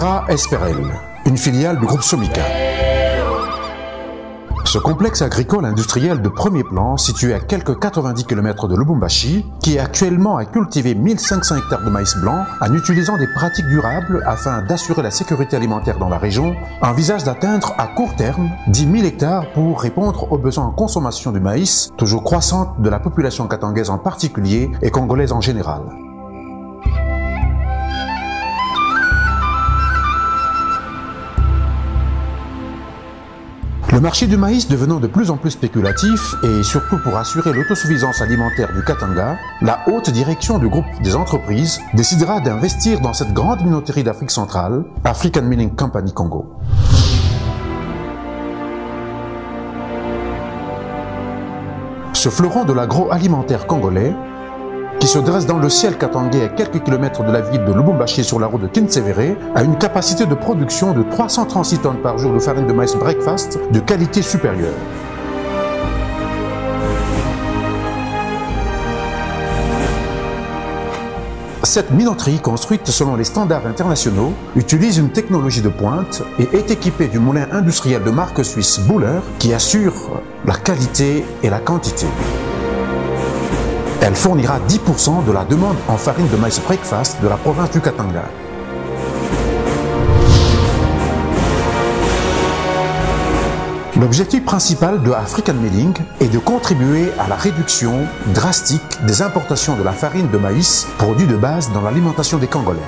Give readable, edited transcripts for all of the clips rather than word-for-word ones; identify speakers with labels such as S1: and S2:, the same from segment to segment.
S1: Terra Esperel, une filiale du groupe Somica. Ce complexe agricole industriel de premier plan, situé à quelques 90 km de Lubumbashi, qui est actuellement à cultiver 1500 hectares de maïs blanc en utilisant des pratiques durables afin d'assurer la sécurité alimentaire dans la région, envisage d'atteindre à court terme 10 000 hectares pour répondre aux besoins en consommation du maïs, toujours croissante de la population katangaise en particulier et congolaise en général. Le marché du maïs devenant de plus en plus spéculatif et surtout pour assurer l'autosuffisance alimentaire du Katanga, la haute direction du groupe des entreprises décidera d'investir dans cette grande minoterie d'Afrique centrale, African Milling Company Congo. Ce fleuron de l'agroalimentaire congolais, qui se dresse dans le ciel katangais à quelques kilomètres de la ville de Lubumbashi sur la route de Kintsevere, a une capacité de production de 336 tonnes par jour de farine de maïs breakfast de qualité supérieure. Cette minoterie, construite selon les standards internationaux, utilise une technologie de pointe et est équipée du moulin industriel de marque suisse Buller qui assure la qualité et la quantité. Elle fournira 10% de la demande en farine de maïs breakfast de la province du Katanga. L'objectif principal de African Milling est de contribuer à la réduction drastique des importations de la farine de maïs, produit de base dans l'alimentation des Congolais.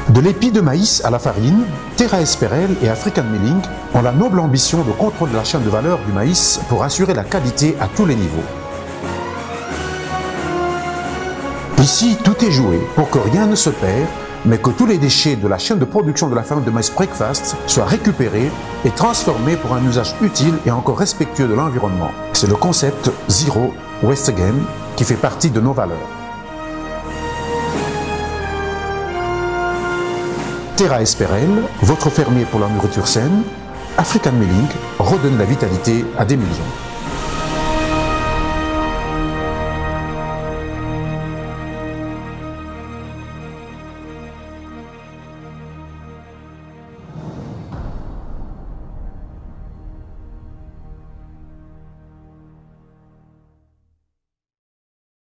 S1: De l'épi de maïs à la farine, Terra Esperel et African Milling ont la noble ambition de contrôler la chaîne de valeur du maïs pour assurer la qualité à tous les niveaux. Ici, tout est joué pour que rien ne se perd, mais que tous les déchets de la chaîne de production de la farine de maïs breakfast soient récupérés et transformés pour un usage utile et encore respectueux de l'environnement. C'est le concept Zero Waste Again qui fait partie de nos valeurs. Terra Esperel, votre fermier pour la nourriture saine, African Milling redonne la vitalité à des millions.